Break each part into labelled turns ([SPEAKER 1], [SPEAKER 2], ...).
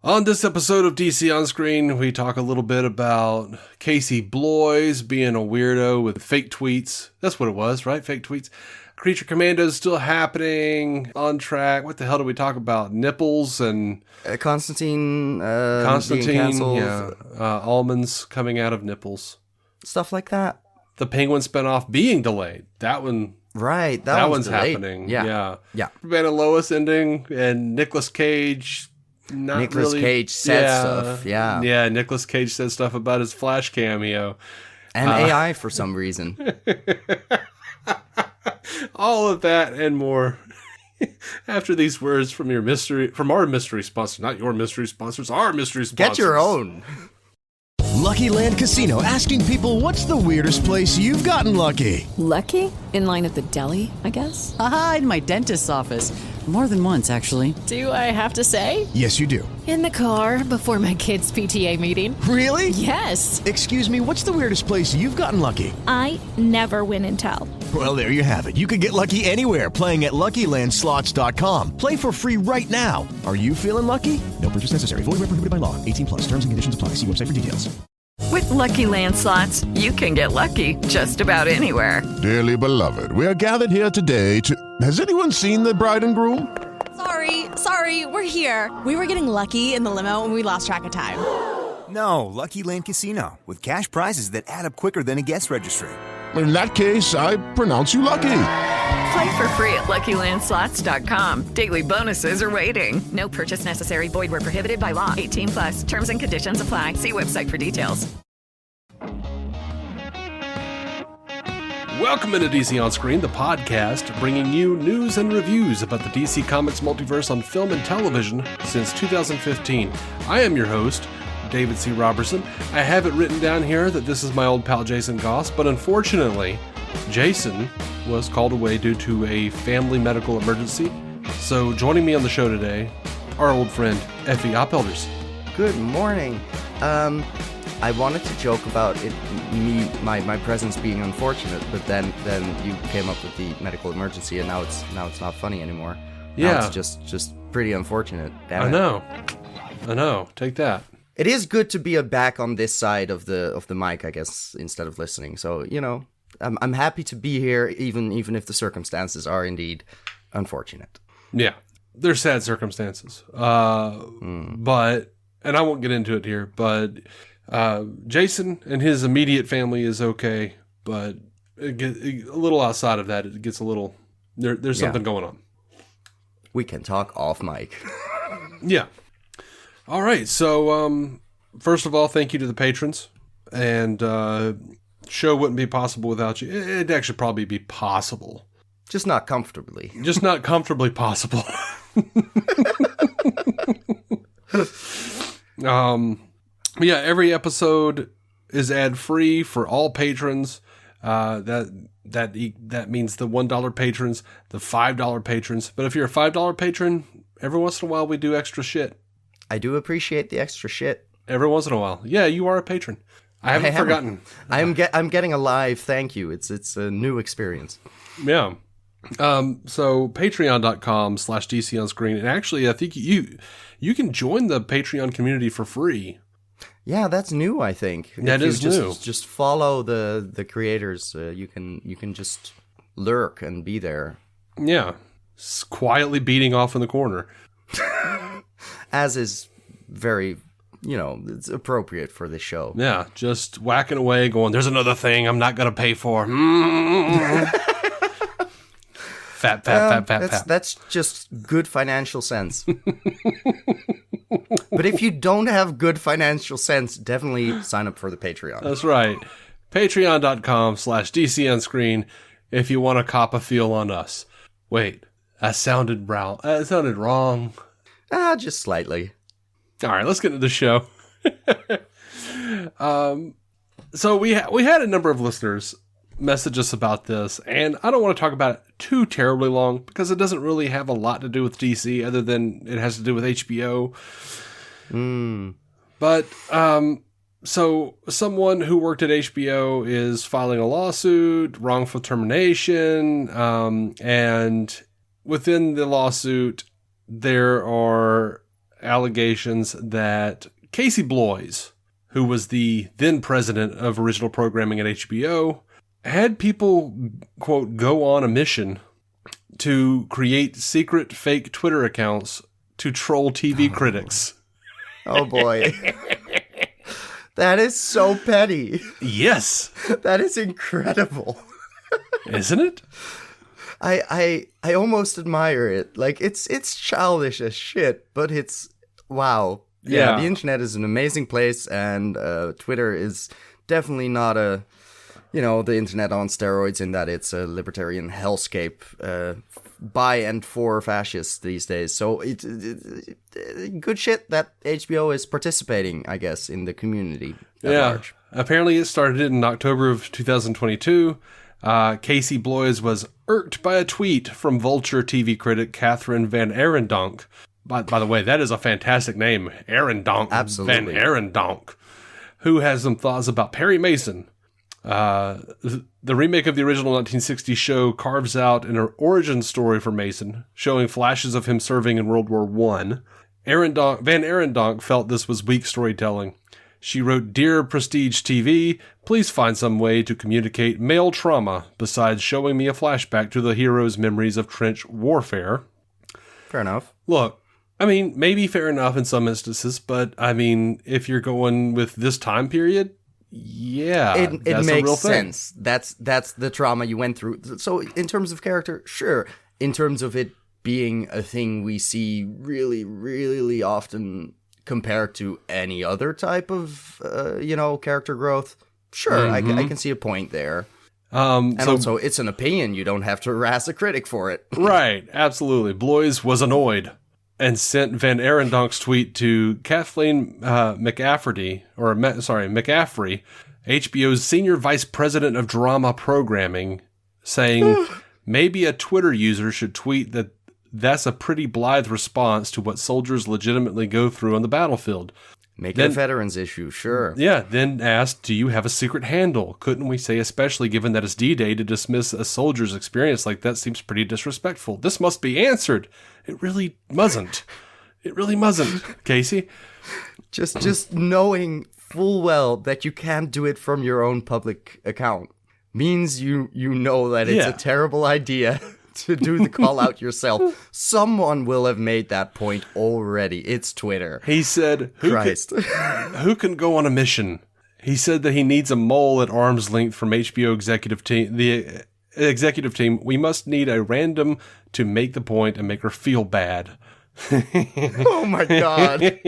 [SPEAKER 1] On this episode of DC On Screen, we talk a little bit about Casey Bloys being a weirdo with fake tweets. That's what it was, right? Fake tweets. Creature Commandos still happening, on track. What the hell do we talk about? Nipples and...
[SPEAKER 2] Constantine being canceled.
[SPEAKER 1] Yeah. Almonds coming out of nipples.
[SPEAKER 2] Stuff like that.
[SPEAKER 1] The Penguin spinoff being delayed. That one...
[SPEAKER 2] Right,
[SPEAKER 1] that one's
[SPEAKER 2] delayed.
[SPEAKER 1] happening.
[SPEAKER 2] Yeah.
[SPEAKER 1] Ben and Lois ending, and Nicolas Cage...
[SPEAKER 2] Cage said stuff, yeah.
[SPEAKER 1] Yeah, Nicolas Cage said stuff about his Flash cameo.
[SPEAKER 2] And AI for some reason.
[SPEAKER 1] All of that and more after these words from our mystery sponsor. Not your mystery sponsors, our mystery sponsors.
[SPEAKER 2] Get your own.
[SPEAKER 3] Lucky Land Casino, asking people, what's the weirdest place you've gotten lucky?
[SPEAKER 4] Lucky? In line at the deli, I guess?
[SPEAKER 5] Aha, in my dentist's office. More than once, actually.
[SPEAKER 4] Do I have to say?
[SPEAKER 3] Yes, you do.
[SPEAKER 4] In the car before my kids' PTA meeting.
[SPEAKER 3] Really?
[SPEAKER 4] Yes.
[SPEAKER 3] Excuse me, what's the weirdest place you've gotten lucky?
[SPEAKER 6] I never win and tell.
[SPEAKER 3] Well, there you have it. You can get lucky anywhere, playing at LuckyLandSlots.com. Play for free right now. Are you feeling lucky? No purchase necessary. Void where prohibited by law. 18+. Terms and conditions apply. See website for details.
[SPEAKER 7] With Lucky Land Slots, you can get lucky just about anywhere.
[SPEAKER 8] Dearly beloved, we are gathered here today to... Has anyone seen the bride and groom?
[SPEAKER 9] Sorry, we're here. We were getting lucky in the limo and we lost track of time.
[SPEAKER 10] No, Lucky Land Casino, with cash prizes that add up quicker than a guest registry.
[SPEAKER 8] In that case, I pronounce you lucky.
[SPEAKER 7] Play for free at LuckyLandSlots.com. Daily bonuses are waiting. No purchase necessary. Void where prohibited by law. 18+. Terms and conditions apply. See website for details.
[SPEAKER 1] Welcome into DC On Screen, the podcast bringing you news and reviews about the DC Comics multiverse on film and television since 2015. I am your host, David C. Robertson. I have it written down here that this is my old pal Jason Goss, but unfortunately, Jason was called away due to a family medical emergency. So joining me on the show today, our old friend, Effie Oppelders.
[SPEAKER 2] Good morning. I wanted to joke about it, my presence being unfortunate, but then you came up with the medical emergency, and now it's not funny anymore.
[SPEAKER 1] Yeah,
[SPEAKER 2] now it's just pretty unfortunate. Damn
[SPEAKER 1] I know. Take that.
[SPEAKER 2] It is good to be back on this side of the mic, I guess, instead of listening. So I'm happy to be here, even if the circumstances are indeed unfortunate.
[SPEAKER 1] Yeah, they're sad circumstances. But, and I won't get into it here, but Jason and his immediate family is okay, but a little outside of that, it gets a little, there's something going on.
[SPEAKER 2] We can talk off mic.
[SPEAKER 1] Yeah. All right. So, first of all, thank you to the patrons, and show wouldn't be possible without you. It'd actually probably be possible.
[SPEAKER 2] Just not comfortably.
[SPEAKER 1] Just not comfortably possible. Yeah, every episode is ad-free for all patrons. That means the $1 patrons, the $5 patrons. But if you're a $5 patron, every once in a while we do extra shit.
[SPEAKER 2] I do appreciate the extra shit. Every
[SPEAKER 1] once in a while. Yeah, you are a patron. I haven't forgotten.
[SPEAKER 2] I'm getting a live thank you. It's a new experience.
[SPEAKER 1] Yeah. So patreon.com/DC on screen. And actually, I think you can join the Patreon community for free.
[SPEAKER 2] Yeah, that's new, I think.
[SPEAKER 1] That is new.
[SPEAKER 2] Just follow the creators. You can just lurk and be there.
[SPEAKER 1] Yeah. Quietly beating off in the corner.
[SPEAKER 2] As is very, it's appropriate for this show.
[SPEAKER 1] Yeah, just whacking away, going, there's another thing I'm not going to pay for. Fat.
[SPEAKER 2] That's just good financial sense. But if you don't have good financial sense, definitely sign up for the Patreon.
[SPEAKER 1] That's right. Patreon.com/DC on screen if you want to cop a feel on us. Wait, that sounded wrong.
[SPEAKER 2] Just slightly.
[SPEAKER 1] All right, let's get into the show. So we had a number of listeners message us about this, and I don't want to talk about it too terribly long because it doesn't really have a lot to do with DC other than it has to do with HBO. But so someone who worked at HBO is filing a lawsuit, wrongful termination, and within the lawsuit there are allegations that Casey Bloys, who was the then president of original programming at HBO, had people, quote, go on a mission to create secret fake Twitter accounts to troll TV critics.
[SPEAKER 2] Oh boy. That is so petty.
[SPEAKER 1] Yes.
[SPEAKER 2] That is incredible.
[SPEAKER 1] Isn't it?
[SPEAKER 2] I almost admire it. Like, it's childish as shit, but it's, wow. Yeah, the internet is an amazing place, and Twitter is definitely not the internet on steroids in that it's a libertarian hellscape by and for fascists these days. So it's good shit that HBO is participating, I guess, in the community at large.
[SPEAKER 1] Apparently it started in October of 2022. Casey Bloys was irked by a tweet from Vulture TV critic Catherine Van Arendonk. By the way, that is a fantastic name, Arendonk.
[SPEAKER 2] Absolutely.
[SPEAKER 1] Van Arendonk, who has some thoughts about Perry Mason. The remake of the original 1960 show carves out an origin story for Mason, showing flashes of him serving in World War I. Van Arendonk felt this was weak storytelling. She wrote, "Dear Prestige TV, please find some way to communicate male trauma besides showing me a flashback to the hero's memories of trench warfare."
[SPEAKER 2] Fair enough.
[SPEAKER 1] Look, I mean, maybe fair enough in some instances, but I mean, if you're going with this time period, yeah,
[SPEAKER 2] it
[SPEAKER 1] that's
[SPEAKER 2] makes
[SPEAKER 1] a real thing.
[SPEAKER 2] sense. That's the trauma you went through. So in terms of character, sure. In terms of it being a thing we see really, really often compared to any other type of, character growth, sure, I can see a point there. And also, it's an opinion. You don't have to harass a critic for it.
[SPEAKER 1] Right, absolutely. Bloys was annoyed and sent Van Arendonk's tweet to Kathleen McCaffrey, HBO's Senior Vice President of Drama Programming, saying, maybe a Twitter user should tweet that's a pretty blithe response to what soldiers legitimately go through on the battlefield.
[SPEAKER 2] Make it a veterans issue, sure.
[SPEAKER 1] Yeah, then asked, do you have a secret handle? Couldn't we say, especially given that it's D-Day, to dismiss a soldier's experience like that seems pretty disrespectful. This must be answered. It really mustn't. It really mustn't, Casey.
[SPEAKER 2] Just knowing full well that you can't do it from your own public account means you know that it's a terrible idea to do the call out yourself. Someone will have made that point already. It's Twitter.
[SPEAKER 1] He said, who can go on a mission? He said that he needs a mole at arm's length from HBO executive team. The executive team, we must need a random to make the point and make her feel bad.
[SPEAKER 2] Oh my God.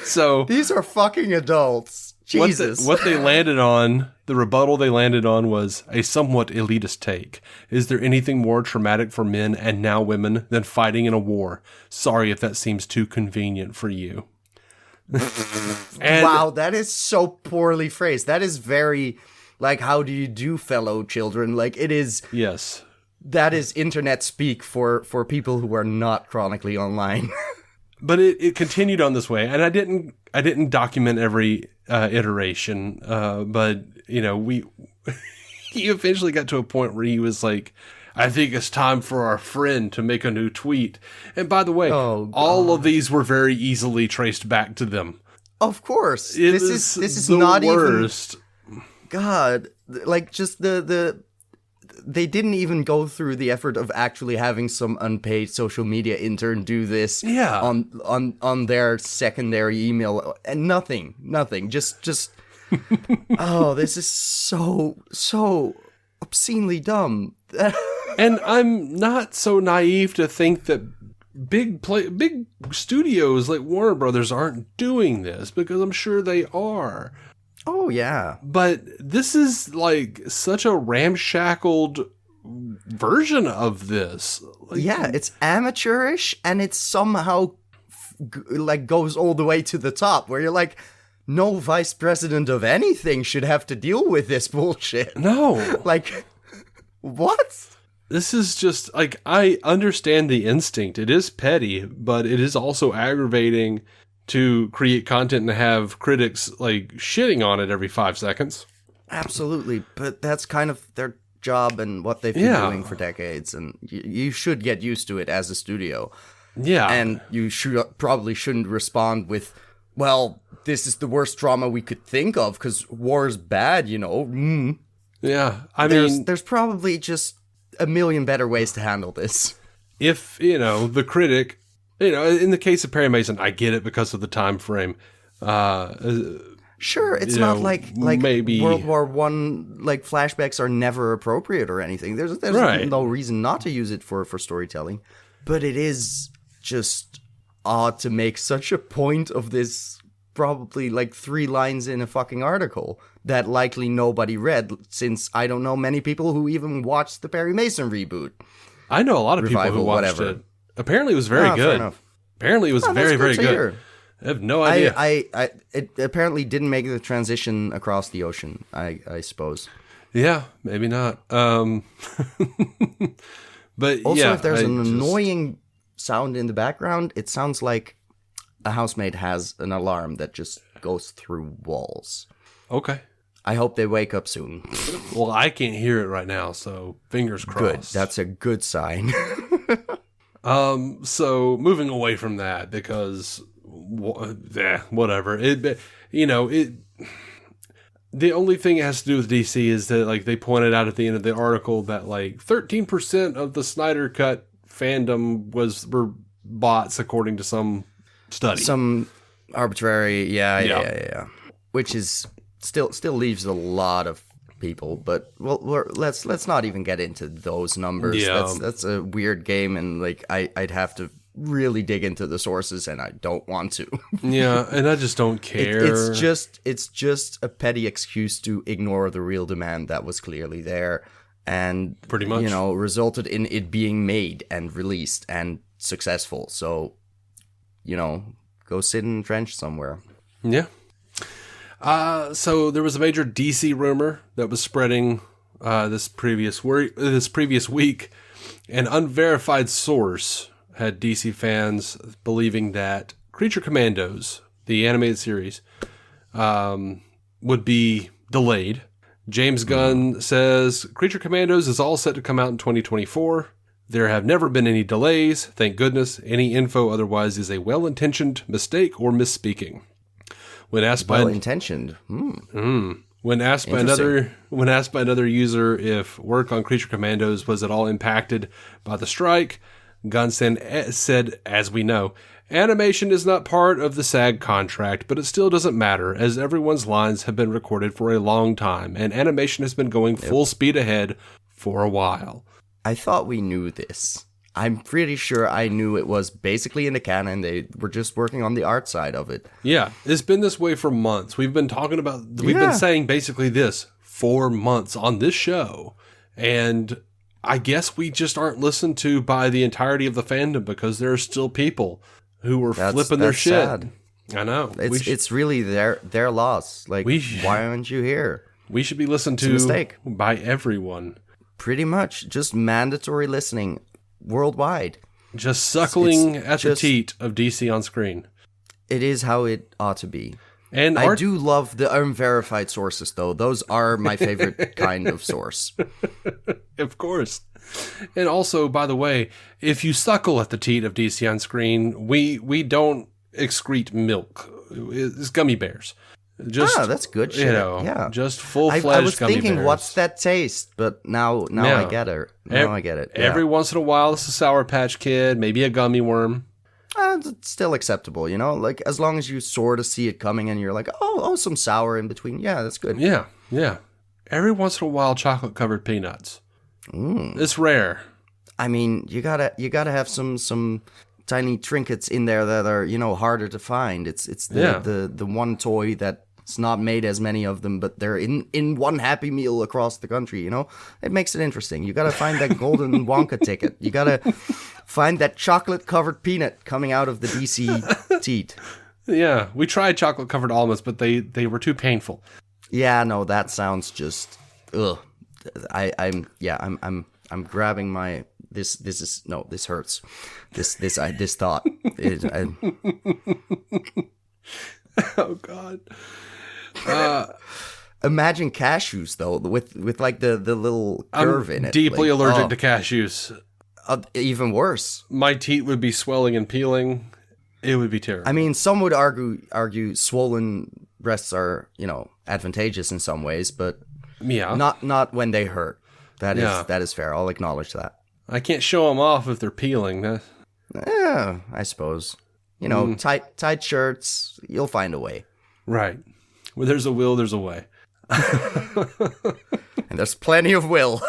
[SPEAKER 1] So
[SPEAKER 2] these are fucking adults. Jesus.
[SPEAKER 1] What they landed on, the rebuttal they landed on was a somewhat elitist take. Is there anything more traumatic for men and now women than fighting in a war? Sorry if that seems too convenient for you.
[SPEAKER 2] Wow, that is so poorly phrased. That is very, like, how do you do, fellow children? Like, it is...
[SPEAKER 1] Yes.
[SPEAKER 2] That is internet speak for people who are not chronically online.
[SPEAKER 1] But it continued on this way, and I didn't document every iteration, but he eventually got to a point where he was like, I think it's time for our friend to make a new tweet. And by the way, all of these were very easily traced back to them.
[SPEAKER 2] Of course, this is not
[SPEAKER 1] worst.
[SPEAKER 2] Even. God, like just the. They didn't even go through the effort of actually having some unpaid social media intern do this on their secondary email, and nothing. Just oh, this is so obscenely dumb.
[SPEAKER 1] And I'm not so naive to think that big studios like Warner Brothers aren't doing this, because I'm sure they are.
[SPEAKER 2] Oh, yeah.
[SPEAKER 1] But this is like such a ramshackled version of this.
[SPEAKER 2] Yeah, it's amateurish, and it's somehow goes all the way to the top, where you're like, no vice president of anything should have to deal with this bullshit.
[SPEAKER 1] No.
[SPEAKER 2] Like, what?
[SPEAKER 1] This is just, like, I understand the instinct. It is petty, but it is also aggravating to create content and have critics like shitting on it every 5 seconds.
[SPEAKER 2] Absolutely, but that's kind of their job and what they've been doing for decades, and you should get used to it as a studio.
[SPEAKER 1] Yeah.
[SPEAKER 2] And you probably shouldn't respond with, well, this is the worst trauma we could think of because war's bad, you know.
[SPEAKER 1] Yeah.
[SPEAKER 2] There's probably just a million better ways to handle this.
[SPEAKER 1] If, the critic, in the case of Perry Mason, I get it because of the time frame.
[SPEAKER 2] Sure, it's not like
[SPEAKER 1] maybe
[SPEAKER 2] World War One flashbacks are never appropriate or anything. There's
[SPEAKER 1] right.
[SPEAKER 2] no reason not to use it for storytelling, but it is just odd to make such a point of this. Probably 3 lines in a fucking article that likely nobody read, since I don't know many people who even watched the Perry Mason reboot.
[SPEAKER 1] I know a lot of people who watched it. Apparently, it was very good. Apparently, it was very, very good. I have no idea.
[SPEAKER 2] It apparently didn't make the transition across the ocean, I suppose.
[SPEAKER 1] Yeah, maybe not. But
[SPEAKER 2] also, if there's an annoying sound in the background, it sounds like a housemate has an alarm that just goes through walls.
[SPEAKER 1] Okay.
[SPEAKER 2] I hope they wake up soon.
[SPEAKER 1] Well, I can't hear it right now, so fingers crossed.
[SPEAKER 2] Good. That's a good sign.
[SPEAKER 1] So moving away from that, because whatever. The only thing it has to do with DC is that they pointed out at the end of the article that 13% of the Snyder Cut fandom were bots, according to some study.
[SPEAKER 2] Some arbitrary, yeah. Which is still leaves a lot of people, but let's not even get into those numbers.
[SPEAKER 1] Yeah.
[SPEAKER 2] That's a weird game, and I'd have to really dig into the sources, and I don't want to.
[SPEAKER 1] Yeah, and I just don't care.
[SPEAKER 2] It's just a petty excuse to ignore the real demand that was clearly there, and
[SPEAKER 1] pretty much
[SPEAKER 2] resulted in it being made and released and successful. So, go sit in a trench somewhere.
[SPEAKER 1] Yeah. So there was a major DC rumor that was spreading this previous week. An unverified source had DC fans believing that Creature Commandos, the animated series, would be delayed. James Gunn says Creature Commandos is all set to come out in 2024. There have never been any delays. Thank goodness. Any info otherwise is a well-intentioned mistake or misspeaking. When asked by When asked by another user if work on Creature Commandos was at all impacted by the strike, Gunn said, as we know, animation is not part of the SAG contract, but it still doesn't matter, as everyone's lines have been recorded for a long time, and animation has been going full speed ahead for a while.
[SPEAKER 2] I thought we knew this. I'm pretty sure I knew it was basically in the canon. They were just working on the art side of it.
[SPEAKER 1] Yeah, it's been this way for months. We've been saying basically this for months on this show. And I guess we just aren't listened to by the entirety of the fandom because there are still people who are flipping their shit. Sad. I know.
[SPEAKER 2] It's really their loss. Why aren't you here?
[SPEAKER 1] We should be listened to by everyone.
[SPEAKER 2] Pretty much. Just mandatory listening. Worldwide.
[SPEAKER 1] Just suckling at the teat of DC on screen.
[SPEAKER 2] It is how it ought to be.
[SPEAKER 1] And
[SPEAKER 2] I do love the unverified sources, though. Those are my favorite kind of source.
[SPEAKER 1] Of course. And also, by the way, if you suckle at the teat of DC on screen, we don't excrete milk. It's gummy bears.
[SPEAKER 2] That's good shit.
[SPEAKER 1] Just full-fledged gummy bears.
[SPEAKER 2] I was thinking, what's that taste? But now I get it. I get it. Yeah.
[SPEAKER 1] Every once in a while, it's a Sour Patch Kid, maybe a gummy worm.
[SPEAKER 2] It's still acceptable, as long as you sort of see it coming and you're like, oh, some sour in between. Yeah, that's good.
[SPEAKER 1] Yeah. Every once in a while, chocolate-covered peanuts. It's rare.
[SPEAKER 2] I mean, you gotta have some tiny trinkets in there that are, harder to find. It's the one toy that's not made as many of them, but they're in one Happy Meal across the country, It makes it interesting. You got to find that golden Wonka ticket. You got to find that chocolate-covered peanut coming out of the DC teat.
[SPEAKER 1] Yeah, we tried chocolate-covered almonds, but they were too painful.
[SPEAKER 2] Yeah, no, that sounds just ugh. I'm grabbing my This hurts. This thought.
[SPEAKER 1] Oh God.
[SPEAKER 2] Imagine cashews though, with the little curve in it.
[SPEAKER 1] Deeply allergic to cashews.
[SPEAKER 2] even worse.
[SPEAKER 1] My teeth would be swelling and peeling. It would be terrible.
[SPEAKER 2] I mean, some would argue swollen breasts are, advantageous in some ways, but not when they hurt. That is fair. I'll acknowledge that.
[SPEAKER 1] I can't show them off if they're peeling.
[SPEAKER 2] Yeah, I suppose. Tight shirts, you'll find a way.
[SPEAKER 1] Right. Where there's a will, there's a way.
[SPEAKER 2] And there's plenty of will.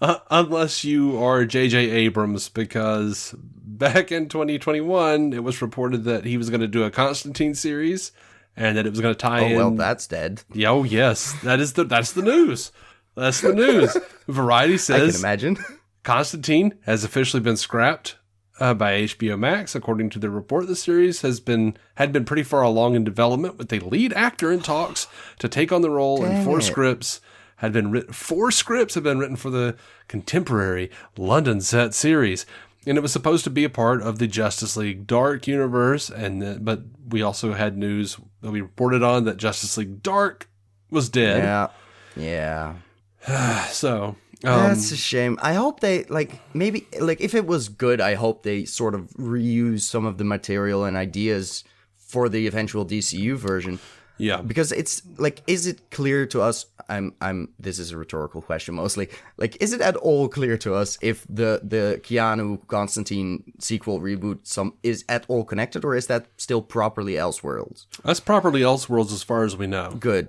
[SPEAKER 1] Unless you are J.J. Abrams, because back in 2021, it was reported that he was going to do a Constantine series, and that it was going to tie in...
[SPEAKER 2] Oh, well, that's dead.
[SPEAKER 1] Yeah, oh, yes. That's the news. That's the news. Variety says...
[SPEAKER 2] I can imagine.
[SPEAKER 1] Constantine has officially been scrapped by HBO Max. According to the report, the series had been pretty far along in development, with a lead actor in talks to take on the role, and 4 scripts had been written. 4 scripts have been written for the contemporary London set series, and it was supposed to be a part of the Justice League Dark universe. But we also had news that we reported on that Justice League Dark was dead.
[SPEAKER 2] Yeah.
[SPEAKER 1] So
[SPEAKER 2] that's a shame. I hope they maybe if it was good, I hope they sort of reuse some of the material and ideas for the eventual DCU version.
[SPEAKER 1] Yeah,
[SPEAKER 2] because it's is it clear to us? This is a rhetorical question mostly. Is it at all clear to us if the Keanu Constantine sequel reboot is at all connected, or is that still properly Elseworlds?
[SPEAKER 1] That's properly Elseworlds as far as we know.
[SPEAKER 2] Good.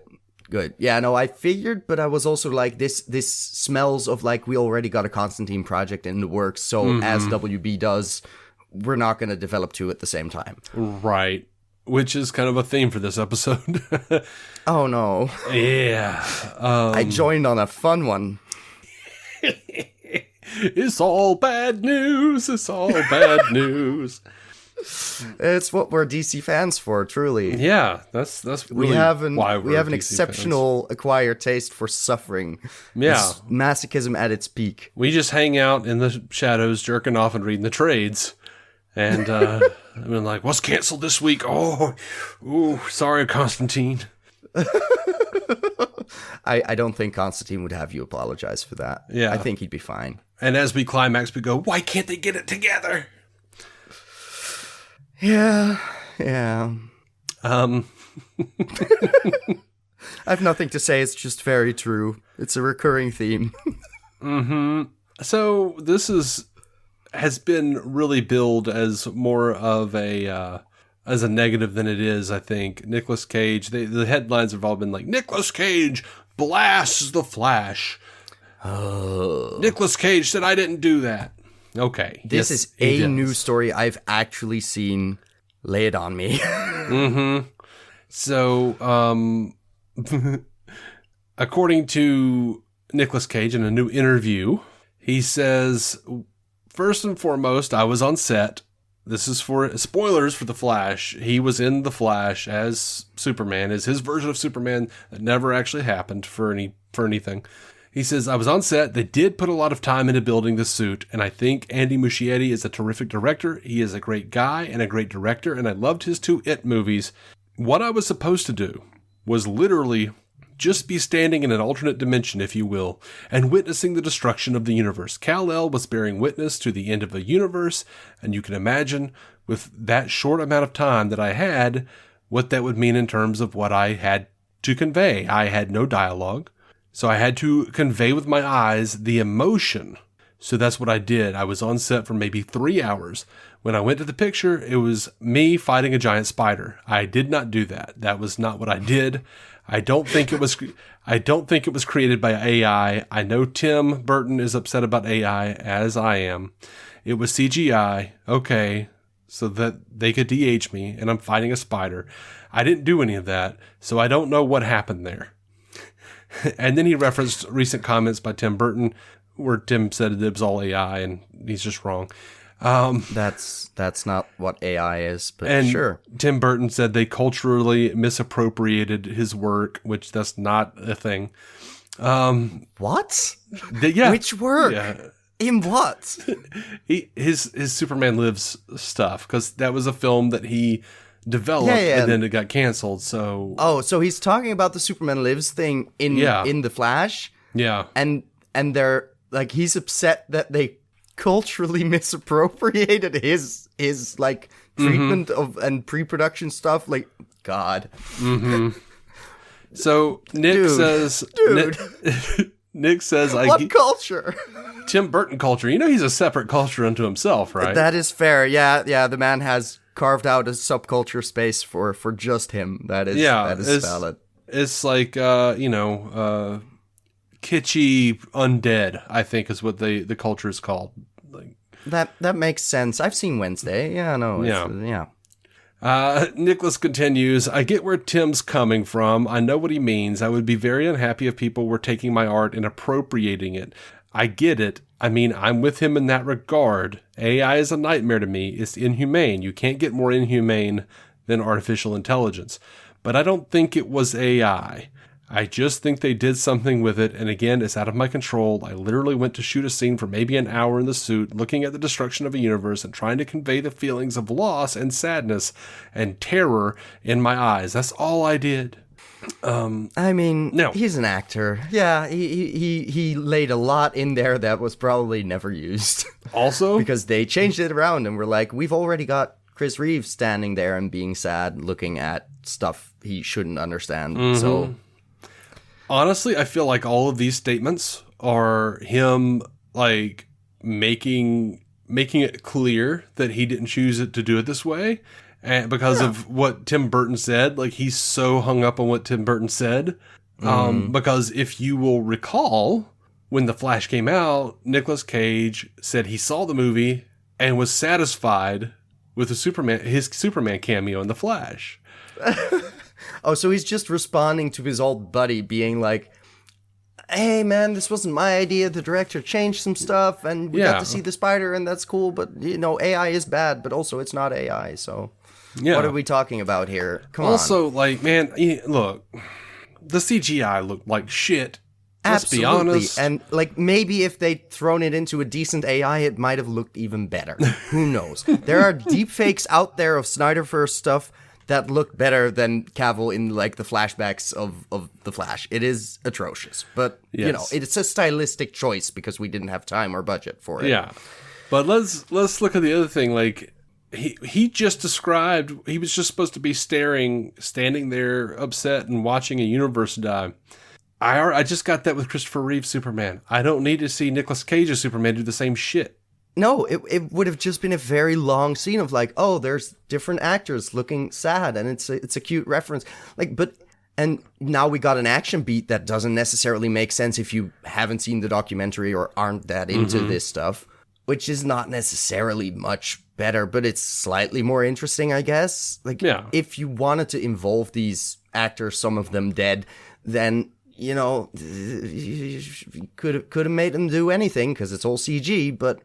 [SPEAKER 2] Yeah, no, I figured, but I was also this smells of we already got a Constantine project in the works, so as WB does, we're not going to develop 2 at the same time.
[SPEAKER 1] Right. Which is kind of a theme for this episode.
[SPEAKER 2] Oh, no.
[SPEAKER 1] Yeah.
[SPEAKER 2] I joined on a fun one.
[SPEAKER 1] It's all bad news. It's all bad news.
[SPEAKER 2] It's what we're DC fans for, truly.
[SPEAKER 1] Yeah, that's really why
[SPEAKER 2] we have an
[SPEAKER 1] DC
[SPEAKER 2] exceptional acquired taste for suffering.
[SPEAKER 1] Yeah,
[SPEAKER 2] it's masochism at its peak.
[SPEAKER 1] We just hang out in the shadows, jerking off and reading the trades, and I've been like, "What's canceled this week?" Oh, sorry, Constantine.
[SPEAKER 2] I don't think Constantine would have you apologize for that.
[SPEAKER 1] Yeah,
[SPEAKER 2] I think he'd be fine.
[SPEAKER 1] And as we climax, we go, "Why can't they get it together?"
[SPEAKER 2] Yeah. I have nothing to say. It's just very true. It's a recurring theme.
[SPEAKER 1] So this has been really billed as more of a negative than it is. I think Nicolas Cage. The headlines have all been like, Nicolas Cage blasts the Flash.
[SPEAKER 2] Oh.
[SPEAKER 1] Nicolas Cage said, "I didn't do that." Okay.
[SPEAKER 2] This is a news story I've actually seen. Lay it on me.
[SPEAKER 1] So, according to Nicolas Cage in a new interview, he says, first and foremost, I was on set. This is for spoilers for The Flash. He was in The Flash as Superman, as his version of Superman that never actually happened for anything. He says, I was on set. They did put a lot of time into building the suit, and I think Andy Muschietti is a terrific director. He is a great guy and a great director, and I loved his 2 It movies. What I was supposed to do was literally just be standing in an alternate dimension, if you will, and witnessing the destruction of the universe. Kal-El was bearing witness to the end of a universe, and you can imagine, with that short amount of time that I had, what that would mean in terms of what I had to convey. I had no dialogue. So I had to convey with my eyes the emotion. So that's what I did. I was on set for maybe 3 hours. When I went to the picture, it was me fighting a giant spider. I did not do that. That was not what I did. I don't think it was created by AI. I know Tim Burton is upset about AI, as I am. It was CGI. Okay. So that they could de-age me, and I'm fighting a spider. I didn't do any of that. So I don't know what happened there. And then he referenced recent comments by Tim Burton where Tim said it was all AI, and he's just wrong.
[SPEAKER 2] That's not what AI is, but and sure.
[SPEAKER 1] Tim Burton said they culturally misappropriated his work, which that's not a thing.
[SPEAKER 2] What?
[SPEAKER 1] Yeah.
[SPEAKER 2] Which work?
[SPEAKER 1] Yeah.
[SPEAKER 2] In what?
[SPEAKER 1] His Superman Lives stuff, because that was a film that he developed and then it got canceled. So
[SPEAKER 2] he's talking about the Superman Lives thing in The Flash.
[SPEAKER 1] Yeah,
[SPEAKER 2] and they're like, he's upset that they culturally misappropriated his like treatment of and pre-production stuff. Like, God.
[SPEAKER 1] So Nick says, Nick says,
[SPEAKER 2] what culture?
[SPEAKER 1] Tim Burton culture. You know, he's a separate culture unto himself, right?
[SPEAKER 2] That is fair. Yeah. The man has carved out a subculture space for just him. That is valid.
[SPEAKER 1] It's like, kitschy undead, I think is what the culture is called. Like
[SPEAKER 2] that makes sense. I've seen Wednesday. Yeah, no. Yeah.
[SPEAKER 1] Nicholas continues, I get where Tim's coming from. I know what he means. I would be very unhappy if people were taking my art and appropriating it. I get it. I mean, I'm with him in that regard. AI is a nightmare to me. It's inhumane. You can't get more inhumane than artificial intelligence. But I don't think it was AI. I just think they did something with it, and again, it's out of my control. I literally went to shoot a scene for maybe an hour in the suit, looking at the destruction of a universe and trying to convey the feelings of loss and sadness and terror in my eyes. That's all I did.
[SPEAKER 2] I mean, no. He's an actor. Yeah, he laid a lot in there that was probably never used.
[SPEAKER 1] Also?
[SPEAKER 2] Because they changed it around and were like, we've already got Chris Reeves standing there and being sad, looking at stuff he shouldn't understand. So...
[SPEAKER 1] Honestly, I feel like all of these statements are him like making it clear that he didn't choose it to do it this way, and because of what Tim Burton said. Like, he's so hung up on what Tim Burton said. Because if you will recall, when The Flash came out, Nicolas Cage said he saw the movie and was satisfied with his Superman cameo in The Flash.
[SPEAKER 2] Oh, so he's just responding to his old buddy being like, hey, man, this wasn't my idea. The director changed some stuff, and we got to see the spider, and that's cool. But, AI is bad, but also it's not AI. So what are we talking about here? Come on.
[SPEAKER 1] Also, like, man, look, the CGI looked like shit. Let's be honest.
[SPEAKER 2] And, like, maybe if they'd thrown it into a decent AI, it might have looked even better. Who knows? There are deepfakes out there of Snyderverse stuff that look better than Cavill in, like, the flashbacks of The Flash. It is atrocious. But, it's a stylistic choice because we didn't have time or budget for it.
[SPEAKER 1] Yeah. But let's look at the other thing. Like, he just described, he was just supposed to be standing there upset and watching a universe die. I just got that with Christopher Reeve's Superman. I don't need to see Nicolas Cage's Superman do the same shit.
[SPEAKER 2] No, it would have just been a very long scene of like, oh, there's different actors looking sad, and it's a cute reference. And now we got an action beat that doesn't necessarily make sense if you haven't seen the documentary or aren't that into this stuff, which is not necessarily much better, but it's slightly more interesting, I guess. If you wanted to involve these actors, some of them dead, then you could have made them do anything because it's all CG, but.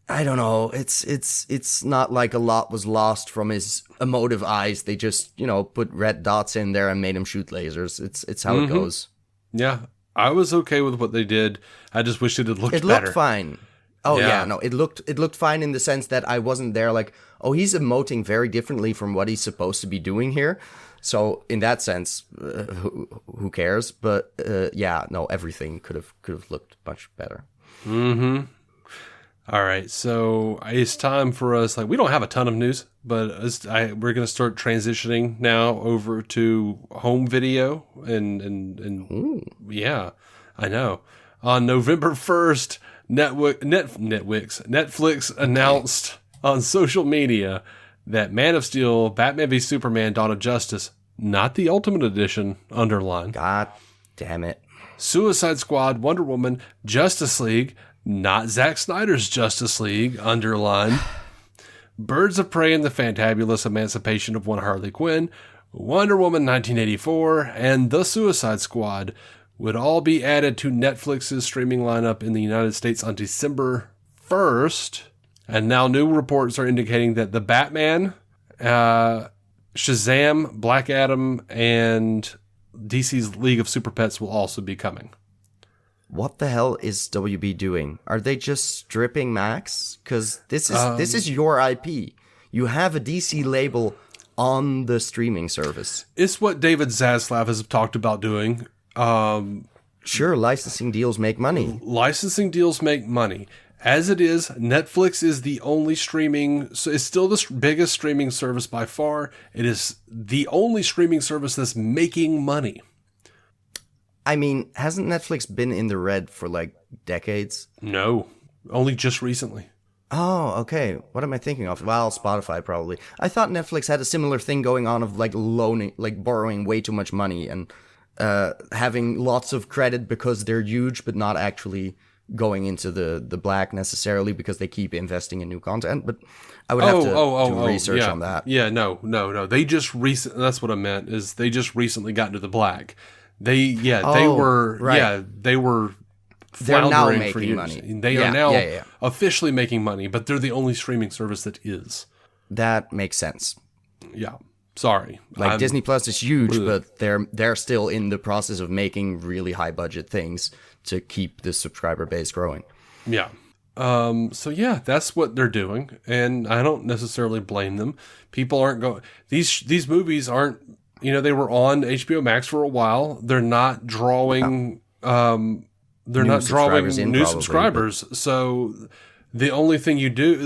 [SPEAKER 2] I don't know. It's not like a lot was lost from his emotive eyes. They just, put red dots in there and made him shoot lasers. It's how it goes.
[SPEAKER 1] Yeah. I was okay with what they did. I just wish it had looked better.
[SPEAKER 2] It looked fine. Oh yeah, no. It looked fine in the sense that I wasn't there like, oh, he's emoting very differently from what he's supposed to be doing here. So in that sense, who cares? But everything could have looked much better.
[SPEAKER 1] All right, so it's time for us. Like, we don't have a ton of news, but we're going to start transitioning now over to home video, and yeah, I know. On November 1st, Netflix announced on social media that Man of Steel, Batman v Superman: Dawn of Justice, not the Ultimate Edition, underline.
[SPEAKER 2] God damn it.
[SPEAKER 1] Suicide Squad, Wonder Woman, Justice League. Not Zack Snyder's Justice League, underline. Birds of Prey and the Fantabulous Emancipation of One Harley Quinn, Wonder Woman 1984, and The Suicide Squad would all be added to Netflix's streaming lineup in the United States on December 1st. And now new reports are indicating that The Batman, Shazam, Black Adam, and DC's League of Super Pets will also be coming.
[SPEAKER 2] What the hell is WB doing? Are they just stripping Max? Because this is your IP. You have a DC label on the streaming service.
[SPEAKER 1] It's what David Zaslav has talked about doing.
[SPEAKER 2] Sure, licensing deals make money.
[SPEAKER 1] Licensing deals make money. As it is, Netflix is the only streaming, so it's still the biggest streaming service by far. It is the only streaming service that's making money.
[SPEAKER 2] I mean, hasn't Netflix been in the red for like decades?
[SPEAKER 1] No, only just recently.
[SPEAKER 2] Oh, okay. What am I thinking of? Well, Spotify probably. I thought Netflix had a similar thing going on of like borrowing way too much money and having lots of credit because they're huge, but not actually going into the black necessarily because they keep investing in new content. But I would have to do research on that.
[SPEAKER 1] Yeah, no. They just that's what I meant, is they just recently got into the black. They were
[SPEAKER 2] they're now
[SPEAKER 1] floundering for
[SPEAKER 2] making
[SPEAKER 1] years.
[SPEAKER 2] money.
[SPEAKER 1] They are now officially making money, but they're the only streaming service that is.
[SPEAKER 2] That makes sense.
[SPEAKER 1] Yeah. Sorry.
[SPEAKER 2] Like Disney Plus is huge, but they're still in the process of making really high budget things to keep the subscriber base growing.
[SPEAKER 1] Yeah. So yeah, that's what they're doing, and I don't necessarily blame them. People aren't going. These movies aren't. They were on HBO Max for a while. They're not drawing. They're not drawing new subscribers. So the only thing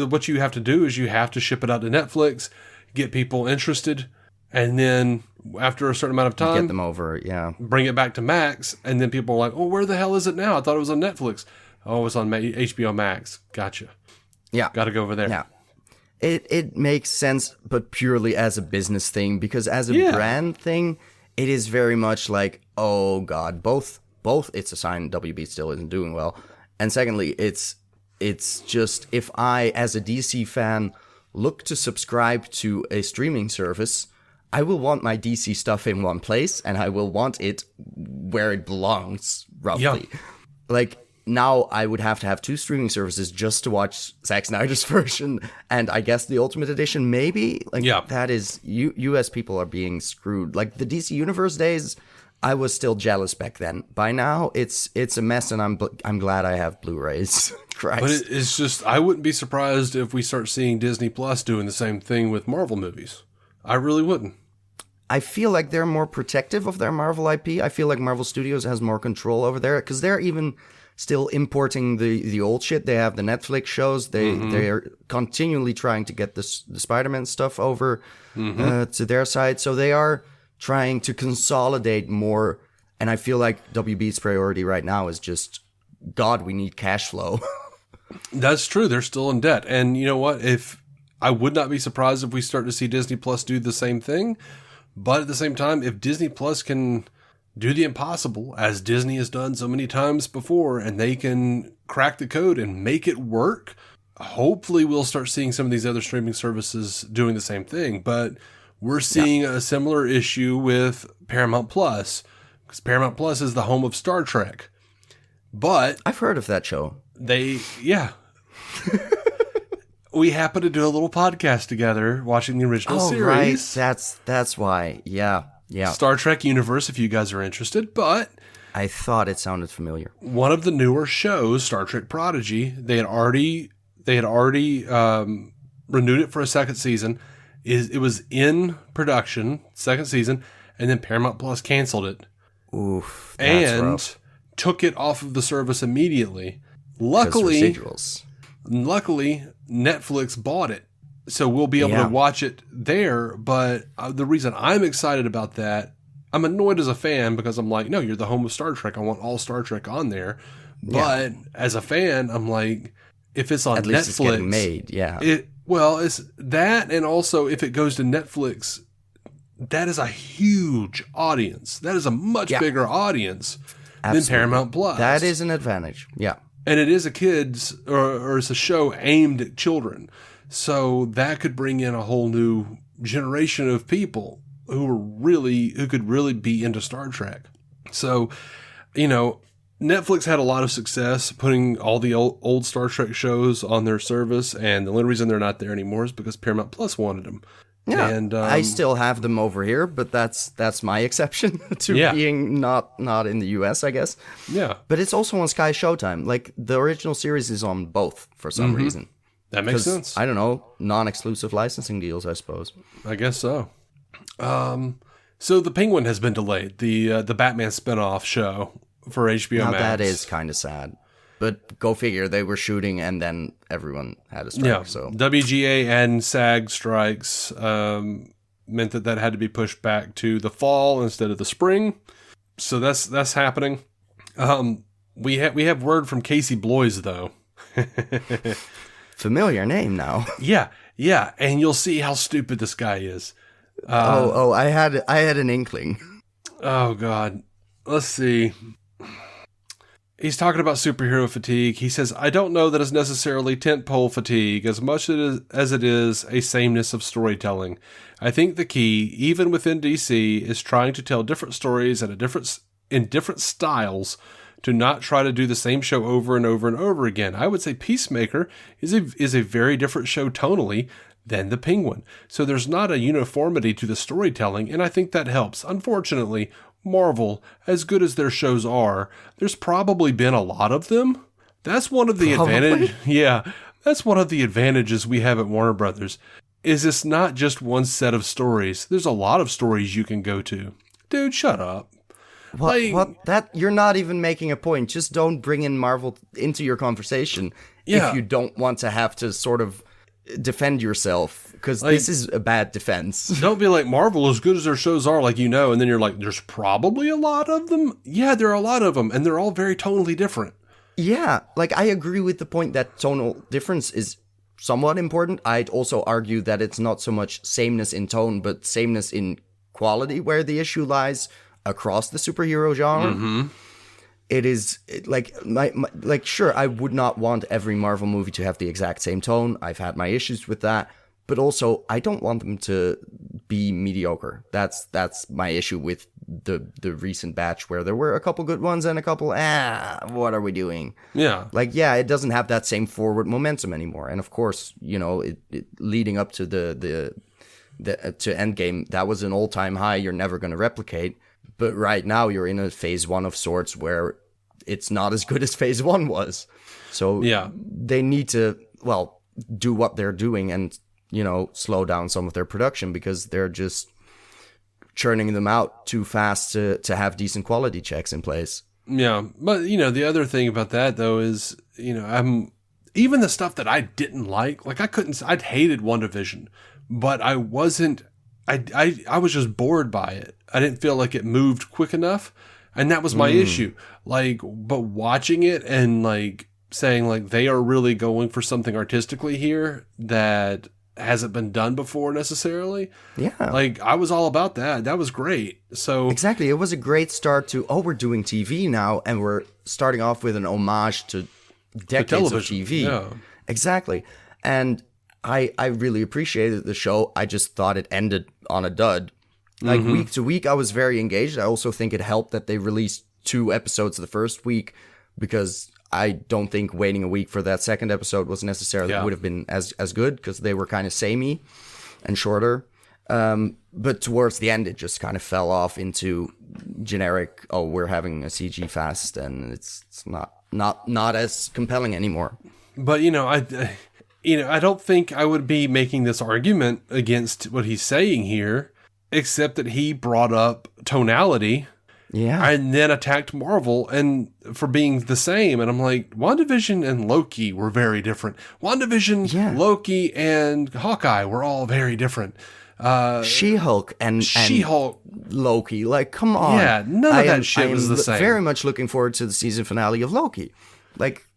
[SPEAKER 1] what you have to do is you have to ship it out to Netflix, get people interested, and then after a certain amount of time,
[SPEAKER 2] get them over. Yeah,
[SPEAKER 1] bring it back to Max, and then people are like, "Oh, where the hell is it now? I thought it was on Netflix. Oh, it's on HBO Max. Gotcha.
[SPEAKER 2] Yeah,
[SPEAKER 1] got to go over there."
[SPEAKER 2] Yeah. It makes sense, but purely as a business thing, because as a brand thing, it is very much like, oh god, both it's a sign WB still isn't doing well, and secondly, it's just, if I as a DC fan look to subscribe to a streaming service, I will want my DC stuff in one place, and I will want it where it belongs, roughly. Yeah. Like, now I would have to have two streaming services just to watch Zack Snyder's version, and I guess the Ultimate Edition, maybe? That is, US people are being screwed. Like, the DC Universe days, I was still jealous back then. By now, it's a mess, and I'm glad I have Blu-rays. Christ.
[SPEAKER 1] But it's just, I wouldn't be surprised if we start seeing Disney Plus doing the same thing with Marvel movies. I really wouldn't.
[SPEAKER 2] I feel like they're more protective of their Marvel IP. I feel like Marvel Studios has more control over there, because they're even still importing the old shit. They have the Netflix shows. They are continually trying to get the Spider-Man stuff over to their side. So they are trying to consolidate more. And I feel like WB's priority right now is just, God, we need cash flow.
[SPEAKER 1] That's true. They're still in debt. And you know what? I would not be surprised if we start to see Disney Plus do the same thing. But at the same time, if Disney Plus can do the impossible, as Disney has done so many times before, and they can crack the code and make it work, hopefully we'll start seeing some of these other streaming services doing the same thing. But we're seeing a similar issue with Paramount Plus, because Paramount Plus is the home of Star Trek. But
[SPEAKER 2] I've heard of that show.
[SPEAKER 1] We happen to do a little podcast together watching the original series.
[SPEAKER 2] Right. That's why. Yeah.
[SPEAKER 1] Star Trek Universe, if you guys are interested. But
[SPEAKER 2] I thought it sounded familiar.
[SPEAKER 1] One of the newer shows, Star Trek Prodigy, they had already renewed it for a second season. It was in production, second season, and then Paramount Plus canceled it.
[SPEAKER 2] Oof, that's rough.
[SPEAKER 1] Took it off of the service immediately. Luckily, Netflix bought it, so we'll be able to watch it there. But the reason I'm excited about that, I'm annoyed as a fan because I'm like, no, you're the home of Star Trek. I want all Star Trek on there. But as a fan, I'm like, if it's on
[SPEAKER 2] Netflix, least it's getting made.
[SPEAKER 1] It's that, and also if it goes to Netflix, that is a huge audience. That is a much bigger audience than Paramount Plus.
[SPEAKER 2] That is an advantage. Yeah.
[SPEAKER 1] And it is a kids, or it's a show aimed at children. So that could bring in a whole new generation of people who could really be into Star Trek. So, Netflix had a lot of success putting all the old Star Trek shows on their service. And the only reason they're not there anymore is because Paramount Plus wanted them.
[SPEAKER 2] Yeah, and I still have them over here, but that's my exception to being not in the US, I guess.
[SPEAKER 1] Yeah.
[SPEAKER 2] But it's also on Sky Showtime. Like, the original series is on both for some reason.
[SPEAKER 1] That makes sense.
[SPEAKER 2] I don't know, non-exclusive licensing deals, I suppose.
[SPEAKER 1] I guess so. So The Penguin has been delayed, the Batman spinoff show for HBO Max.
[SPEAKER 2] That is kind of sad. But go figure, they were shooting and then everyone had a strike.
[SPEAKER 1] Yeah,
[SPEAKER 2] so
[SPEAKER 1] WGA and SAG strikes meant that had to be pushed back to the fall instead of the spring. So that's happening. We have word from Casey Bloys though.
[SPEAKER 2] Familiar name now.
[SPEAKER 1] Yeah, and you'll see how stupid this guy is.
[SPEAKER 2] I had an inkling.
[SPEAKER 1] Oh God, let's see. He's talking about superhero fatigue. He says, I don't know that it's necessarily tentpole fatigue as much as it is a sameness of storytelling. I think the key, even within DC, is trying to tell different stories in different styles to not try to do the same show over and over and over again. I would say Peacemaker is a very different show tonally than The Penguin. So there's not a uniformity to the storytelling, and I think that helps. Unfortunately, Marvel, as good as their shows are, there's probably been a lot of them. That's one of the advantages. Yeah, that's one of the advantages we have at Warner Brothers. Is it's not just one set of stories. There's a lot of stories you can go to. Dude, shut up.
[SPEAKER 2] What? That you're not even making a point. Just don't bring in Marvel into your conversation if you don't want to have to sort of defend yourself, because this is a bad defense.
[SPEAKER 1] Don't be like, Marvel, as good as their shows are, like, and then you're like, there's probably a lot of them. Yeah, there are a lot of them, and they're all very tonally different.
[SPEAKER 2] Yeah, I agree with the point that tonal difference is somewhat important. I'd also argue that it's not so much sameness in tone, but sameness in quality where the issue lies across the superhero genre. Mm-hmm. It is sure, I would not want every Marvel movie to have the exact same tone. I've had my issues with that, but also I don't want them to be mediocre. That's my issue with the recent batch, where there were a couple good ones and a couple, what are we doing? Yeah. It doesn't have that same forward momentum anymore. And of course, it leading up to to Endgame, that was an all-time high you're never going to replicate. But right now you're in a phase 1 of sorts where it's not as good as phase 1 was. So they need to, do what they're doing and, slow down some of their production, because they're just churning them out too fast to have decent quality checks in place.
[SPEAKER 1] Yeah. But, the other thing about that, though, is, even the stuff that I didn't like I'd hated WandaVision, but I wasn't, I was just bored by it. I didn't feel like it moved quick enough. And that was my issue. But watching it and saying they are really going for something artistically here that hasn't been done before necessarily. Yeah. I was all about that. That was great. So
[SPEAKER 2] exactly. It was a great start to, we're doing TV now, and we're starting off with an homage to decades of TV. Yeah. Exactly. And I really appreciated the show. I just thought it ended on a dud. Week to week, I was very engaged. I also think it helped that they released 2 episodes the first week, because I don't think waiting a week for that second episode was necessarily would have been as good, because they were kind of samey and shorter. But towards the end, it just kind of fell off into generic, we're having a CG fest, and it's not as compelling anymore.
[SPEAKER 1] But, I don't think I would be making this argument against what he's saying here, except that he brought up tonality, and then attacked Marvel and for being the same. And I'm like, WandaVision and Loki were very different. WandaVision, Loki, and Hawkeye were all very different.
[SPEAKER 2] She-Hulk and Loki, come on.
[SPEAKER 1] Yeah, none of that shit was the same.
[SPEAKER 2] Very much looking forward to the season finale of Loki.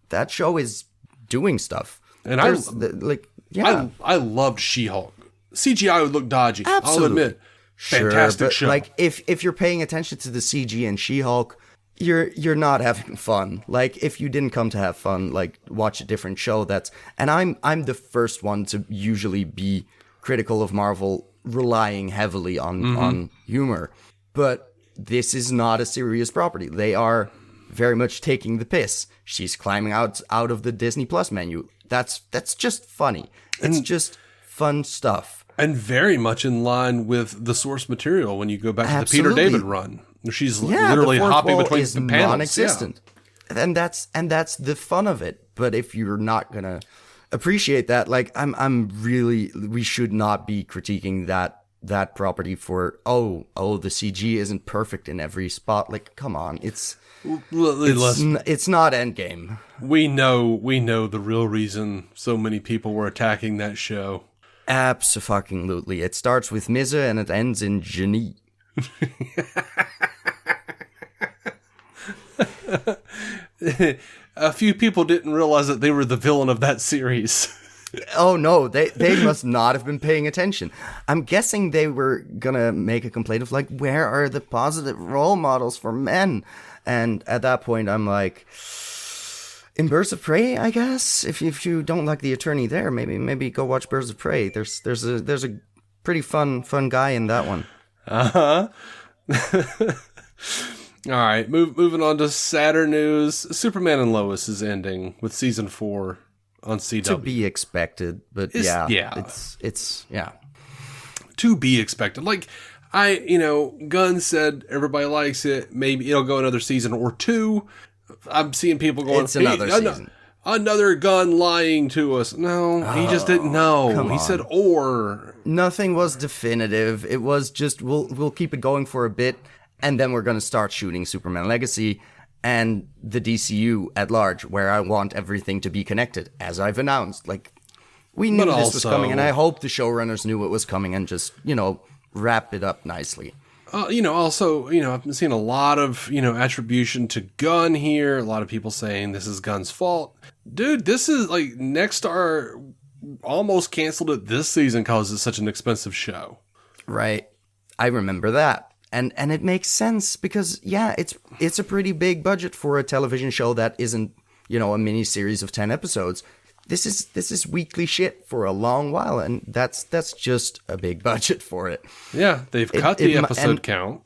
[SPEAKER 2] That show is doing stuff.
[SPEAKER 1] And I loved She-Hulk. CGI would look dodgy.
[SPEAKER 2] Absolutely.
[SPEAKER 1] I'll admit. Fantastic show.
[SPEAKER 2] If you're paying attention to the CG and She-Hulk, you're not having fun. If you didn't come to have fun, watch a different show. And I'm the first one to usually be critical of Marvel relying heavily on humor. But this is not a serious property. They are very much taking the piss. She's climbing out of the Disney Plus menu. That's just funny. It's just fun stuff.
[SPEAKER 1] And very much in line with the source material when you go back to the Peter David run. She's literally hopping between some panels.
[SPEAKER 2] Non-existent. Yeah. And that's the fun of it. But if you're not gonna appreciate that, we should not be critiquing that that property for the CG isn't perfect in every spot. Like, come on, it's not Endgame.
[SPEAKER 1] We know the real reason so many people were attacking that show.
[SPEAKER 2] Abso-fucking-lutely. It starts with Mise and it ends in Genie.
[SPEAKER 1] A few people didn't realize that they were the villain of that series.
[SPEAKER 2] Oh no, they must not have been paying attention. I'm guessing they were gonna make a complaint of like, where are the positive role models for men? And at that point, I'm like, in Birds of Prey, I guess. If you don't like the attorney there, maybe go watch Birds of Prey. There's a pretty fun guy in that one.
[SPEAKER 1] Uh-huh. All right, moving on to sadder news. Superman and Lois is ending with season 4 on CW.
[SPEAKER 2] To be expected, but it's
[SPEAKER 1] to be expected. Like, Gunn said everybody likes it. Maybe it'll go another season or 2. I'm seeing people going,
[SPEAKER 2] it's another season.
[SPEAKER 1] Another Gunn lying to us. No, he just didn't know. He said or.
[SPEAKER 2] Nothing was definitive. It was just, we'll keep it going for a bit, and then we're going to start shooting Superman Legacy and the DCU at large, where I want everything to be connected, as I've announced. Like, we knew this was coming, and I hope the showrunners knew it was coming and just, wrap it up nicely.
[SPEAKER 1] I've been seeing a lot of, attribution to Gunn here. A lot of people saying this is Gunn's fault. Dude, this is like Nexstar almost canceled it this season because it's such an expensive show.
[SPEAKER 2] Right. I remember that. And it makes sense because, it's a pretty big budget for a television show that isn't, a mini series of 10 episodes. This is weekly shit for a long while, and that's just a big budget for it.
[SPEAKER 1] Yeah, they've cut the episode count.